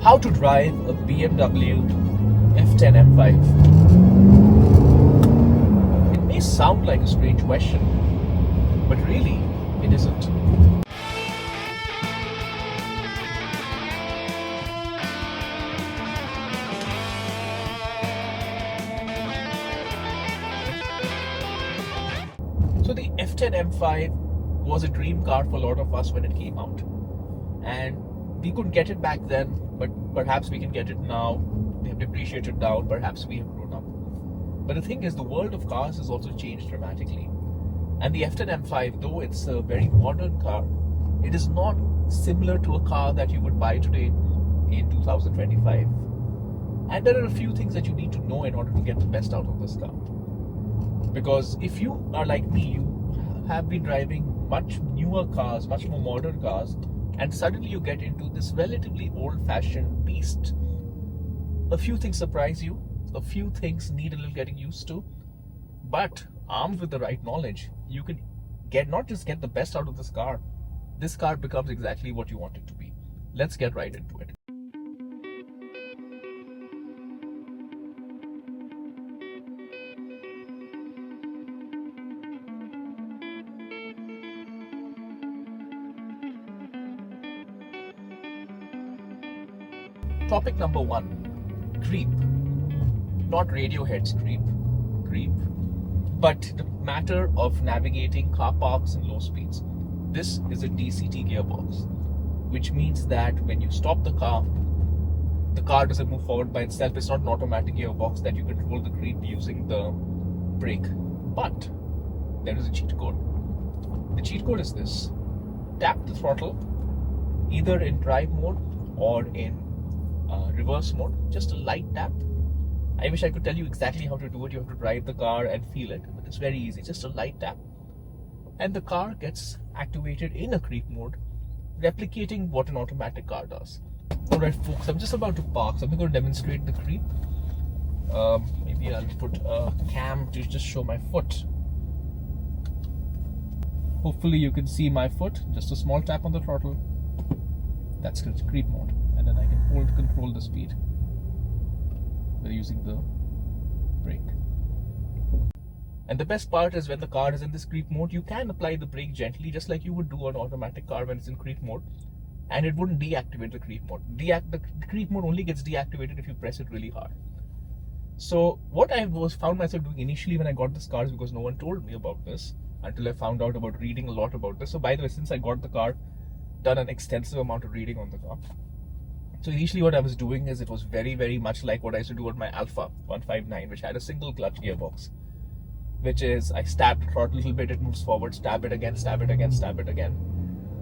how to drive a BMW F10 M5. It may sound like a strange question, but really, it isn't. So the F10 M5 was a dream car for a lot of us when it came out. And we couldn't get it back then, but perhaps we can get it now. They have depreciated down, perhaps we have grown up. But the thing is, the world of cars has also changed dramatically. And the F10 M5, though it's a very modern car, it is not similar to a car that you would buy today in 2025. And there are a few things that you need to know in order to get the best out of this car. Because if you are like me, you have been driving much newer cars, much more modern cars, and suddenly you get into this relatively old-fashioned beast. A few things surprise you, a few things need a little getting used to, but armed with the right knowledge, you can not just get the best out of this car becomes exactly what you want it to be. Let's get right into it. Topic number 1, creep. Not Radiohead's creep, but the matter of navigating car parks and low speeds. This is a DCT gearbox, which means that when you stop the car doesn't move forward by itself. It's not an automatic gearbox that you control the creep using the brake. But there is a cheat code. The cheat code is this: tap the throttle either in drive mode or in reverse mode, just a light tap. I wish I could tell you exactly how to do it. You have to drive the car and feel it, but it's very easy. Just a light tap, and the car gets activated in a creep mode, replicating what an automatic car does. Alright folks, I'm just about to park, so I'm going to demonstrate the creep. Maybe I'll put a cam to just show my foot. Hopefully you can see my foot. Just a small tap on the throttle. That's creep mode. And then I can control the speed by using the brake. And the best part is when the car is in this creep mode, you can apply the brake gently, just like you would do on an automatic car when it's in creep mode, and it wouldn't deactivate the creep mode. The creep mode only gets deactivated if you press it really hard. So what I found myself doing initially when I got this car is, because no one told me about this until I found out about reading a lot about this. So by the way, since I got the car, done an extensive amount of reading on the car. So initially what I was doing is, it was very, very much like what I used to do on my Alpha 159, which had a single clutch gearbox, which is I stab the throttle a little bit, it moves forward, stab it again, stab it again, stab it again,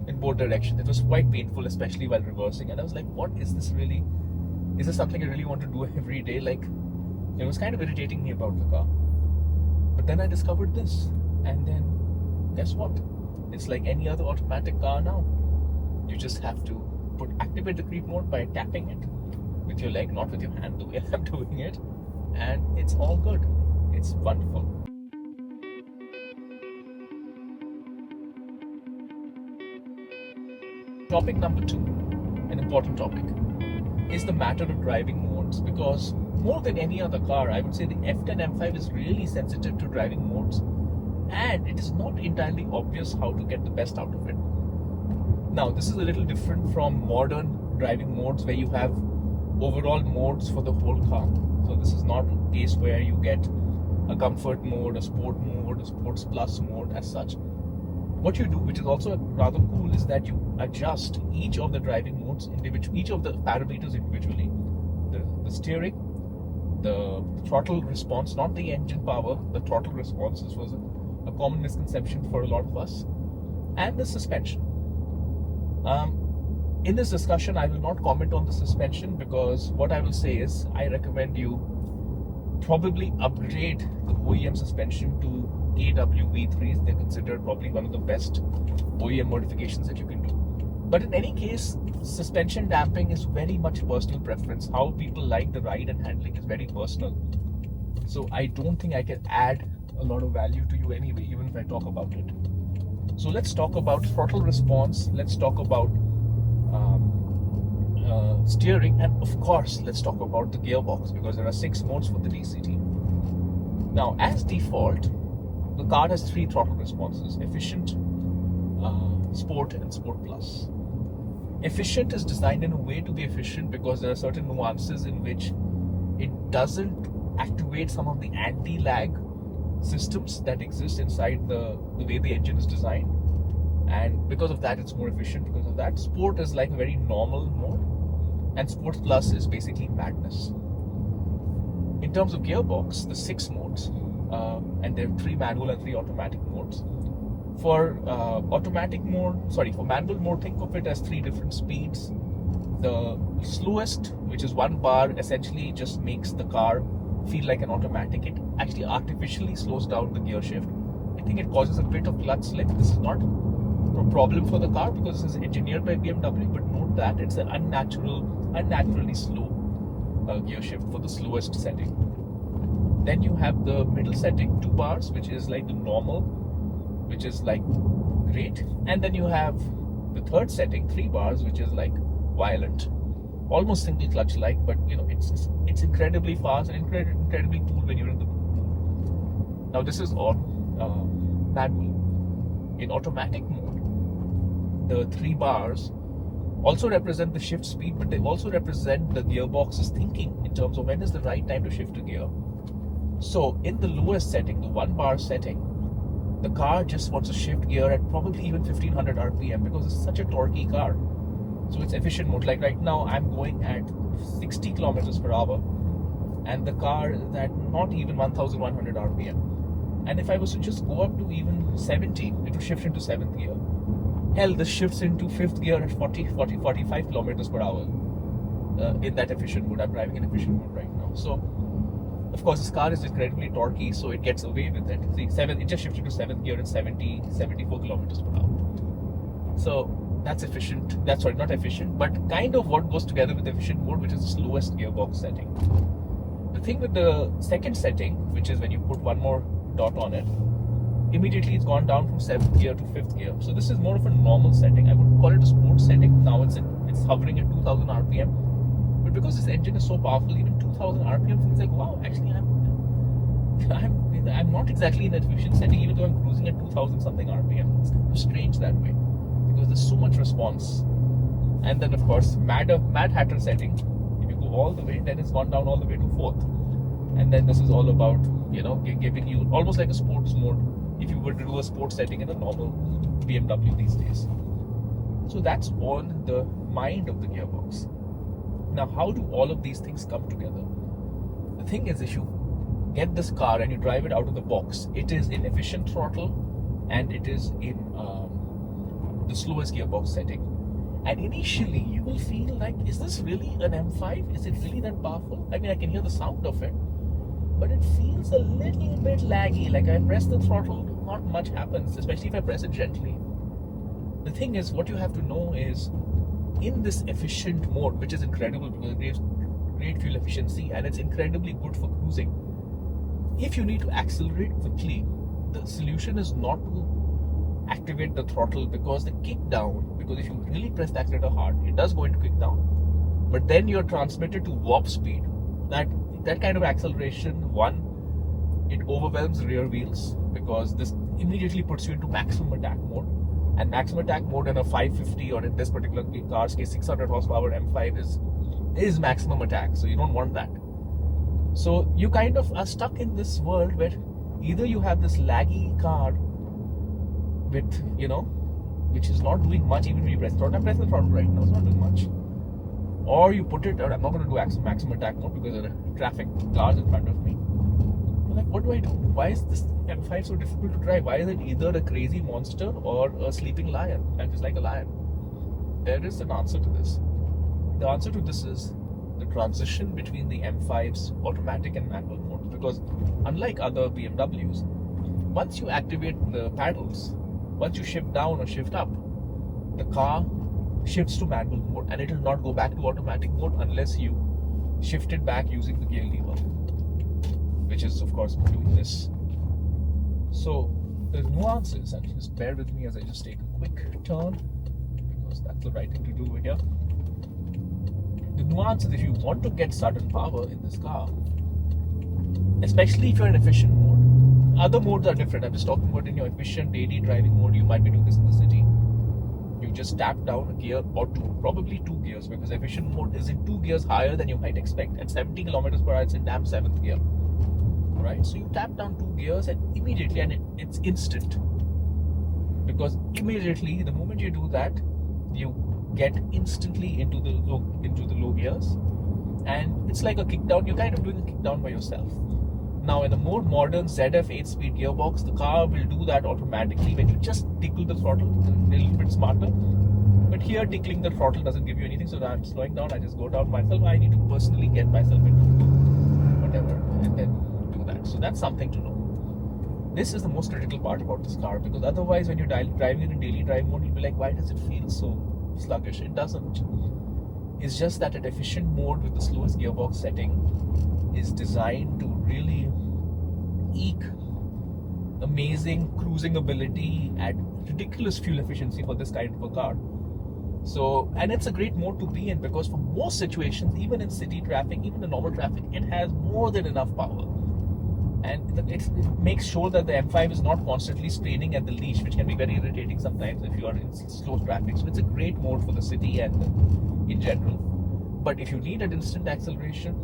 in both directions. It was quite painful, especially while reversing, and I was like, what is this really? Is this something I really want to do every day? Like, it was kind of irritating me about the car. But then I discovered this, and then guess what? It's like any other automatic car now. You just have to activate the creep mode by tapping it with your leg, not with your hand the way I'm doing it, and it's all good. It's wonderful. Topic number 2, an important topic, is the matter of driving modes, because more than any other car, I would say the F10 M5 is really sensitive to driving modes, and it is not entirely obvious how to get the best out of it. Now, this is a little different from modern driving modes where you have overall modes for the whole car. So this is not a case where you get a comfort mode, a sport mode, a sports plus mode as such. What you do, which is also rather cool, is that you adjust each of the driving modes individually, each of the parameters individually. The steering, the throttle response, not the engine power, the throttle response. This was a common misconception for a lot of us. And the suspension. In this discussion, I will not comment on the suspension, because what I will say is, I recommend you probably upgrade the OEM suspension to AW V3s. They're considered probably one of the best OEM modifications that you can do. But in any case, suspension damping is very much personal preference. How people like the ride and handling is very personal. So I don't think I can add a lot of value to you anyway, even if I talk about it. So let's talk about throttle response. Let's talk about steering, and of course let's talk about the gearbox, because there are 6 modes for the DCT. Now, as default, the car has 3 throttle responses: efficient, sport, and sport plus. Efficient is designed in a way to be efficient because there are certain nuances in which it doesn't activate some of the anti-lag systems that exist inside the way the engine is designed, and because of that it's more efficient. Because of that, sport is like a very normal mode, and sport plus is basically madness. In terms of gearbox, the 6 modes, and there are 3 manual and 3 automatic modes. For for manual mode, think of it as 3 different speeds. The slowest, which is 1 bar, essentially just makes the car feel like an automatic. It actually artificially slows down the gear shift. I think it causes a bit of clutch slip. This is not a problem for the car because this is engineered by BMW, but note that it's an unnaturally slow gear shift for the slowest setting. Then you have the middle setting, 2 bars, which is like the normal, which is like great. And then you have the third setting, 3 bars, which is like violent, almost single clutch like, but it's incredibly fast and incredibly cool when you're in the mood. Now this is on manual. In automatic mode, the 3 bars also represent the shift speed, but they also represent the gearbox's thinking in terms of when is the right time to shift a gear. So in the lowest setting, the 1 bar setting, the car just wants to shift gear at probably even 1500 RPM because it's such a torquey car. So it's efficient mode. Like right now, I'm going at 60 kilometers per hour, and the car is at not even 1100 RPM. And if I was to just go up to even 70, it would shift into 7th gear. Hell, this shifts into 5th gear at 45 kilometers per hour in that efficient mode. I'm driving in efficient mode right now. So, of course, this car is incredibly torquey, so it gets away with it. See, it just shifted to 7th gear at 74 kilometers per hour. So that's efficient. That's not efficient, but kind of what goes together with efficient mode, which is the slowest gearbox setting. The thing with the second setting, which is when you put 1 more dot on it, immediately it's gone down from 7th gear to 5th gear. So this is more of a normal setting. I wouldn't call it a sports setting. Now it's hovering at 2000 RPM. But because this engine is so powerful, even 2000 RPM feels like, wow, actually I'm not exactly in that efficient setting, even though I'm cruising at 2000 something RPM. It's kind of strange that way because there's so much response. And then of course, Mad Hatter setting. If you go all the way, then it's gone down all the way to 4th. And then this is all about giving you almost like a sports mode if you were to do a sports setting in a normal BMW these days. So that's on the mind of the gearbox. Now, how do all of these things come together? The thing is, if you get this car and you drive it out of the box, it is in efficient throttle and it is in the slowest gearbox setting. And initially, you will feel like, is this really an M5? Is it really that powerful? I mean, I can hear the sound of it, but it feels a little bit laggy. Like I press the throttle, not much happens, especially if I press it gently. The thing is, what you have to know is, in this efficient mode, which is incredible because it gives great fuel efficiency and it's incredibly good for cruising, if you need to accelerate quickly, the solution is not to activate the throttle, because the kick down, because if you really press the accelerator hard, it does go into kick down, but then you're transmitted to warp speed. That kind of acceleration, one, it overwhelms rear wheels because this immediately puts you into maximum attack mode. And maximum attack mode in a 550, or in this particular car's case 600 horsepower M5 is maximum attack, so you don't want that. So you kind of are stuck in this world where either you have this laggy car with, which is not doing much even when you press the throttle. I'm pressing the throttle right now, it's not doing much. Or you put it, or I'm not going to do maximum attack mode because there are traffic cars in front of me. Like, what do I do? Why is this M5 so difficult to drive? Why is it either a crazy monster or a sleeping lion? And it's like a lion. There is an answer to this. The answer to this is the transition between the M5's automatic and manual modes. Because unlike other BMWs, once you activate the paddles, once you shift down or shift up, the car shifts to manual mode and it will not go back to automatic mode unless you shift it back using the gear lever, which is of course doing this. So there's nuances, and just bear with me as I just take a quick turn because that's the right thing to do over here. the nuance is if you want to get sudden power in this car, especially if you're in efficient mode. Other modes are different. I'm just talking about in your efficient daily driving mode. You might be doing this in the city. You just tap down a gear or two, probably 2 gears, because efficient mode is in 2 gears higher than you might expect. At 70 kilometers per hour, it's in damn 7th gear. Right? So you tap down 2 gears and immediately, and it's instant. Because immediately, the moment you do that, you get instantly into the low gears, and it's like a kickdown. You're kind of doing a kickdown by yourself. Now, in a more modern ZF 8-speed gearbox, the car will do that automatically when you just tickle the throttle. A little bit smarter. But here, tickling the throttle doesn't give you anything, so I'm slowing down. I just go down myself. I need to personally get myself into whatever, and then do that. So that's something to know. This is the most critical part about this car, because otherwise, when you're driving it in daily drive mode, you'll be like, why does it feel so sluggish? It doesn't. It's just that an efficient mode with the slowest gearbox setting is designed to really eke amazing cruising ability at ridiculous fuel efficiency for this kind of a car. So, and it's a great mode to be in, because for most situations, even in city traffic, even in normal traffic, it has more than enough power. And it makes sure that the M5 is not constantly straining at the leash, which can be very irritating sometimes if you are in slow traffic. So it's a great mode for the city and in general. But if you need an instant acceleration,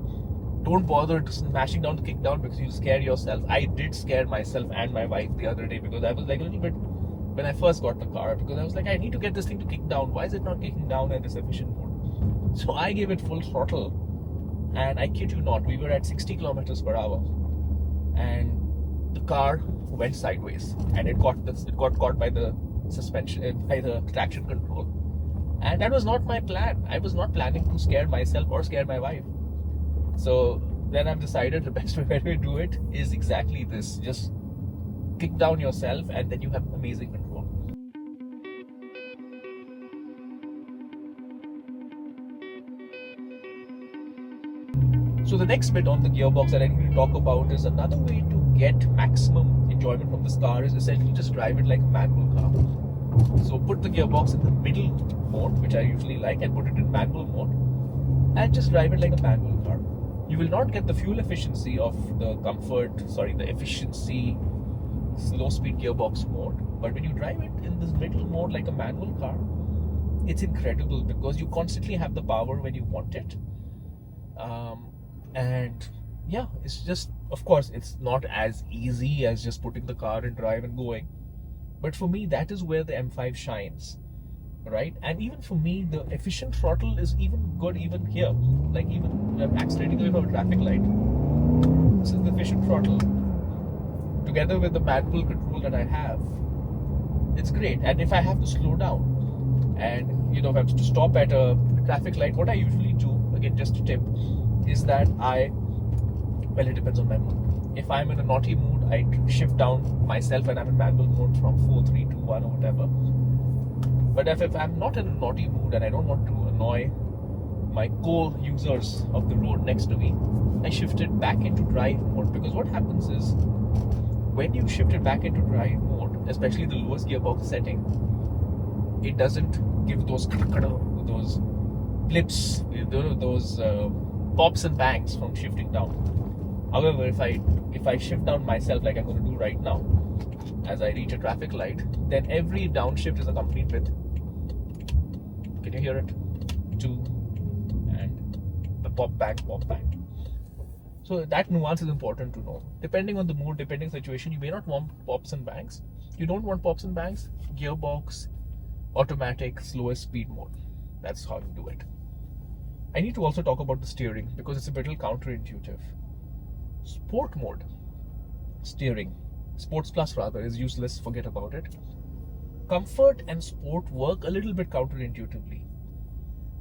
don't bother smashing down the kickdown, because you'll scare yourself. I did scare myself and my wife the other day, because I was like a little bit, when I first got the car, because I was like, I need to get this thing to kick down. Why is it not kicking down in this efficient mode? So I gave it full throttle, and I kid you not, we were at 60 kilometers per hour, and the car went sideways, and it got caught by the suspension, by the traction control. And that was not my plan. I was not planning to scare myself or scare my wife. So then I've decided the best way to do it is exactly this. Just kick down yourself, and then you have amazing control. So the next bit on the gearbox that I need to talk about is another way to get maximum enjoyment from this car is essentially just drive it like a manual car. So put the gearbox in the middle mode, which I usually like, and put it in manual mode, and just drive it like a manual car. You will not get the fuel efficiency of the efficiency slow speed gearbox mode, but when you drive it in this middle mode like a manual car, it's incredible, because you constantly have the power when you want it. And yeah, it's just, of course, it's not as easy as just putting the car in drive and going, but for me, that is where the M5 shines, right? And even for me, the efficient throttle is even good even here. Like, even when I'm accelerating away from a traffic light, this is the efficient throttle together with the manual control that I have. It's great. And if I have to slow down, and if I have to stop at a traffic light, what I usually do, again, just a tip, is that it depends on my mood. If I'm in a naughty mood, I shift down myself and I'm in manual mode from 4, 3, 2, 1 or whatever. But if I'm not in a naughty mood and I don't want to annoy my co-users of the road next to me, I shift it back into drive mode. Because what happens is, when you shift it back into drive mode, especially the lowest gearbox setting, it doesn't give those blips, those pops and bangs from shifting down. However, if I shift down myself like I'm going to do right now, as I reach a traffic light, then every downshift is accompanied with, can you hear it? 2, and the pop bang, pop bang. So that nuance is important to know. Depending on the mood, depending on the situation, you may not want pops and bangs. You don't want pops and bangs, gearbox, automatic, slowest speed mode. That's how you do it. I need to also talk about the steering, because it's a bit counterintuitive. Sport mode steering, Sports Plus rather, is useless, forget about it. Comfort and sport work a little bit counterintuitively.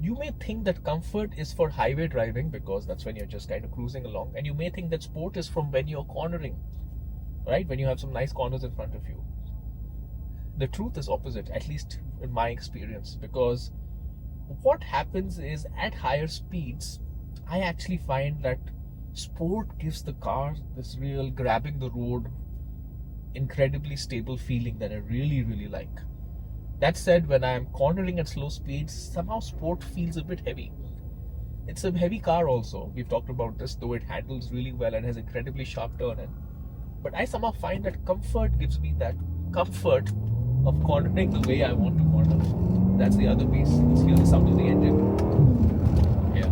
You may think that comfort is for highway driving, because that's when you're just kind of cruising along, and you may think that sport is from when you're cornering, right? When you have some nice corners in front of you. The truth is opposite, at least in my experience, because what happens is, at higher speeds, I actually find that sport gives the car this real grabbing the road, incredibly stable feeling that I really, really like. That said, when I'm cornering at slow speeds, somehow sport feels a bit heavy. It's a heavy car also. We've talked about this, though it handles really well and has incredibly sharp turn in. But I somehow find that comfort gives me that comfort of cornering the way I want to corner. That's the other piece. Let's hear the sound of the engine. Yeah.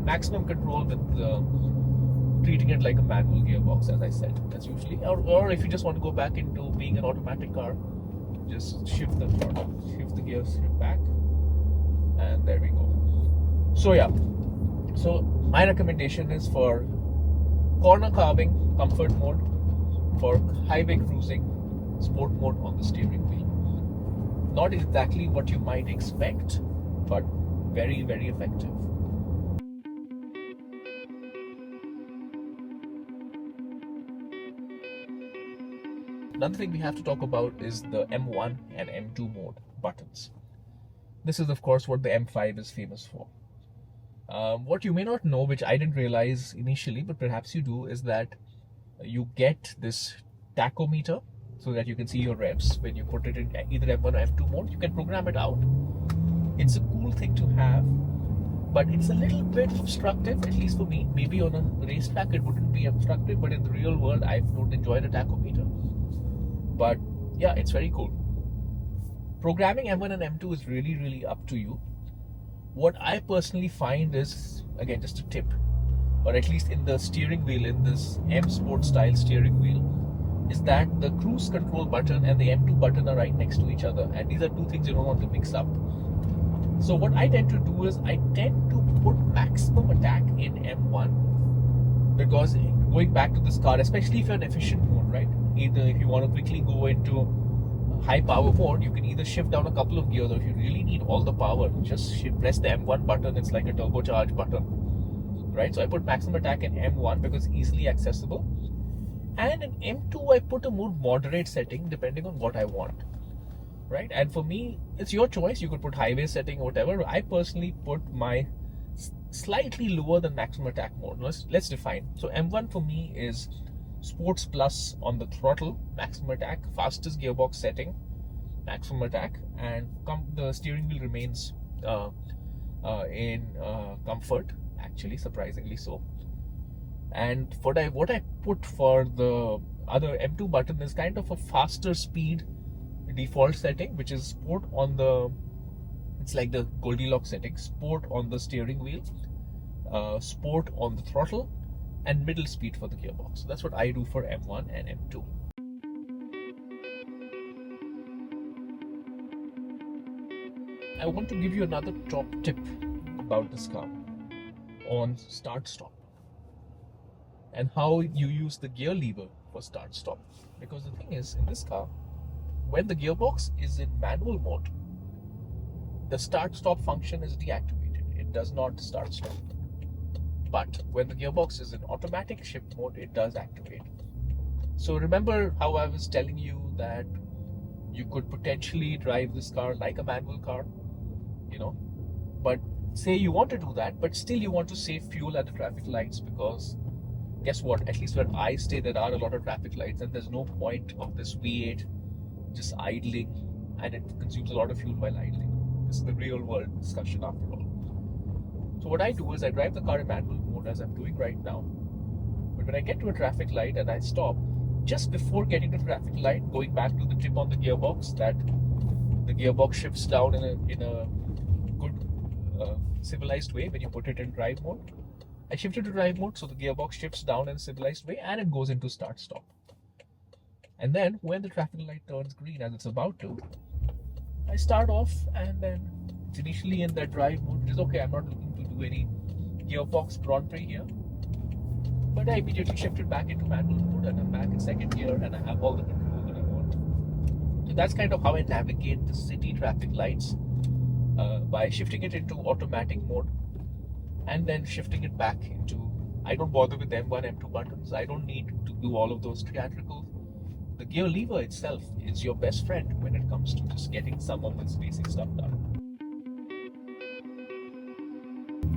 Maximum control with treating it like a manual gearbox, as I said. That's usually, or if you just want to go back into being an automatic car, just shift the throttle, shift the gears, shift back, and there we go. So yeah, so my recommendation is for corner carving, comfort mode, for highway cruising, sport mode on the steering wheel. Not exactly what you might expect, but very, very effective. Another thing we have to talk about is the M1 and M2 mode buttons. This is of course what the M5 is famous for. What you may not know, which I didn't realize initially, but perhaps you do, is that you get this tachometer so that you can see your revs when you put it in either M1 or M2 mode. You can program it out. It's a cool thing to have, but it's a little bit obstructive, at least for me. Maybe on a racetrack it wouldn't be obstructive, but in the real world I don't enjoy the tachometer. But yeah, it's very cool. Programming M1 and M2 is really, really up to you. What I personally find is, again, just a tip, or at least in the steering wheel, in this M Sport style steering wheel, is that the cruise control button and the M2 button are right next to each other, and these are two things you don't want to mix up. So what I tend to do is I tend to put maximum attack in M1, because going back to this car, especially if you're in efficient mode, right? Either if you want to quickly go into high power mode, you can either shift down a couple of gears, or if you really need all the power, just press the M1 button. It's like a turbocharged button, right? So I put maximum attack in M1 because it's easily accessible, and in M2 I put a more moderate setting depending on what I want, right? And for me, it's your choice. You could put highway setting or whatever. I personally put my slightly lower than maximum attack mode. Let's define. So M1 for me is Sports Plus on the throttle, maximum attack, fastest gearbox setting, maximum attack, and the steering wheel remains in comfort, actually, surprisingly so. And what I put for the other M2 button is kind of a faster speed default setting, which is Sport on the, it's like the Goldilocks setting, Sport on the steering wheel, Sport on the throttle, and middle speed for the gearbox. So that's what I do for M1 and M2. I want to give you another top tip about this car on start stop and how you use the gear lever for start stop. Because the thing is, in this car, when the gearbox is in manual mode, the start stop function is deactivated. It does not start stop. But when the gearbox is in automatic shift mode, it does activate. So remember how I was telling you that you could potentially drive this car like a manual car, you know, but say you want to do that, but still you want to save fuel at the traffic lights, because guess what, at least where I stay, there are a lot of traffic lights, and there's no point of this V8 just idling, and it consumes a lot of fuel while idling. This is the real world discussion after all. So what I do is I drive the car in manual mode, as I'm doing right now. But when I get to a traffic light and I stop, just before getting to the traffic light, going back to the tip on the gearbox, that the gearbox shifts down in a good civilized way when you put it in drive mode. I shift it to drive mode, so the gearbox shifts down in a civilized way, and it goes into start stop. And then when the traffic light turns green, as it's about to, I start off, and then it's initially in that drive mode, which is okay. I'm not looking to do any gearbox Grand Prix here, but I immediately shifted back into manual mode, and I'm back in second gear, and I have all the control that I want. So that's kind of how I navigate the city traffic lights, by shifting it into automatic mode, and then shifting it back into, I don't bother with M1, M2 buttons. I don't need to do all of those theatrical. The gear lever itself is your best friend when it comes to just getting some of this basic stuff done.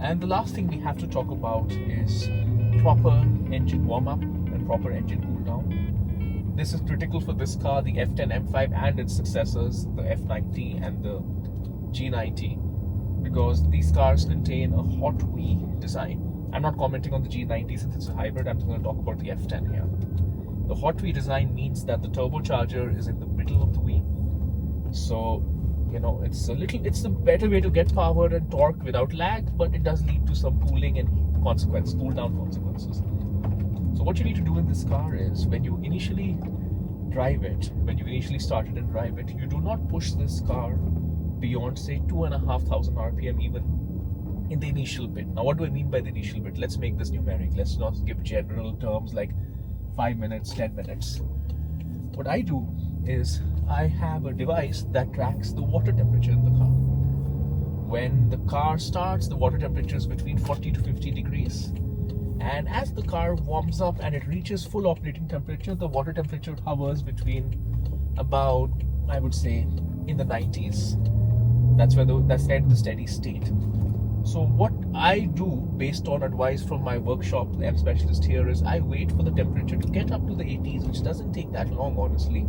And the last thing we have to talk about is proper engine warm-up and proper engine cool-down. This is critical for this car, the F10 M5 and its successors, the F90 and the G90. because these cars contain a hot wheel design. I'm not commenting on the G90 since it's a hybrid. I'm just going to talk about the F10 here. The hot wheel design means that the turbocharger is in the middle of the wheel, so it's the better way to get power and torque without lag, but it does lead to some cooling and cool down consequences. So what you need to do in this car is, when you initially start it and drive it, you do not push this car beyond, say, 2,500 RPM even in the initial bit. Now, what do I mean by the initial bit? Let's make this numeric. Let's not give general terms like 5 minutes, 10 minutes. What I do is I have a device that tracks the water temperature in the car. When the car starts, the water temperature is between 40 to 50 degrees. And as the car warms up and it reaches full operating temperature, the water temperature hovers between about, I would say, in the 90s. That's kind of the steady state. So what I do, based on advice from my workshop, the M specialist here, is I wait for the temperature to get up to the 80s, which doesn't take that long, honestly.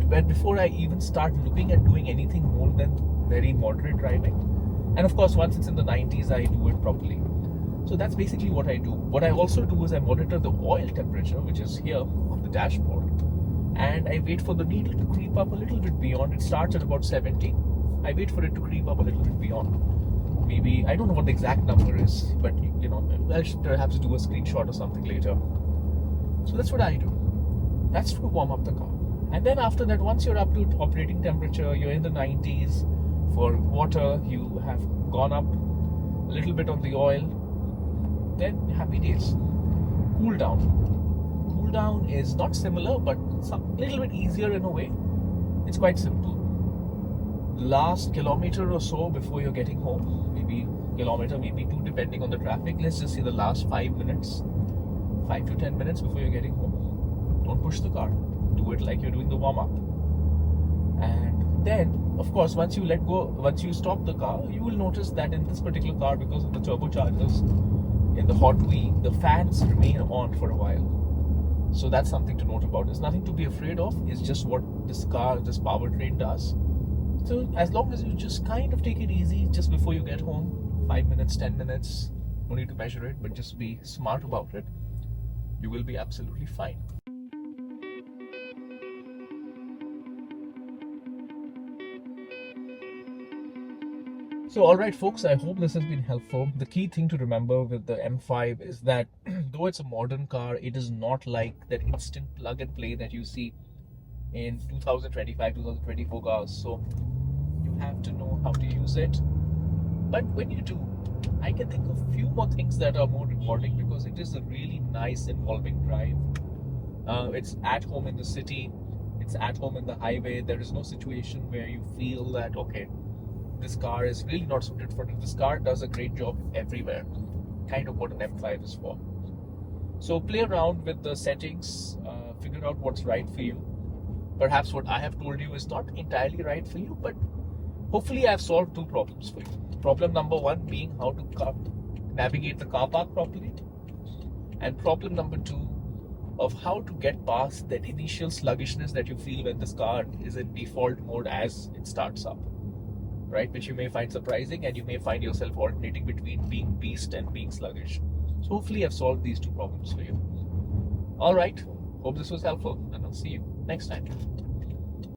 But before I even start looking at doing anything more than very moderate driving. And of course, once it's in the 90s, I do it properly. So that's basically what I do. What I also do is I monitor the oil temperature, which is here on the dashboard. And I wait for the needle to creep up a little bit beyond. It starts at about 70. I wait for it to creep up a little bit beyond. Maybe, I don't know what the exact number is, but I should perhaps do a screenshot or something later. So that's what I do. That's to warm up the car. And then after that, once you're up to operating temperature, you're in the 90s. For water, you have gone up a little bit on the oil. Then happy days. Cool down. Cool down is not similar, but it's a little bit easier in a way. It's quite simple. Last kilometer or so before you're getting home, maybe kilometer, maybe 2, depending on the traffic. Let's just say the last 5 to 10 minutes before you're getting home. Don't push the car. Do it like you're doing the warm-up. And then, of course, once you stop the car, you will notice that in this particular car, because of the turbochargers in the hot wheel, the fans remain on for a while. So that's something to note about. There's nothing to be afraid of. It's just what this powertrain does. So as long as you just kind of take it easy just before you get home, 5 minutes, 10 minutes, no need to measure it, but just be smart about it, you will be absolutely fine. So alright folks, I hope this has been helpful. The key thing to remember with the M5 is that though it's a modern car, it is not like that instant plug and play that you see in 2025, 2024 cars. So you have to know how to use it. But when you do, I can think of a few more things that are more rewarding, because it is a really nice involving drive. It's at home in the city, it's at home in the highway. There is no situation where you feel that, okay, this car is really not suited for it. This car does a great job everywhere. Kind of what an M5 is for. So play around with the settings, figure out what's right for you. Perhaps what I have told you is not entirely right for you, but hopefully I've solved 2 problems for you. Problem number 1 being how to navigate the car park properly. And problem number 2 of how to get past that initial sluggishness that you feel when this car is in default mode as it starts up. Right, which you may find surprising, and you may find yourself alternating between being beast and being sluggish. So hopefully I've solved these 2 problems for you. Alright, hope this was helpful, and I'll see you next time.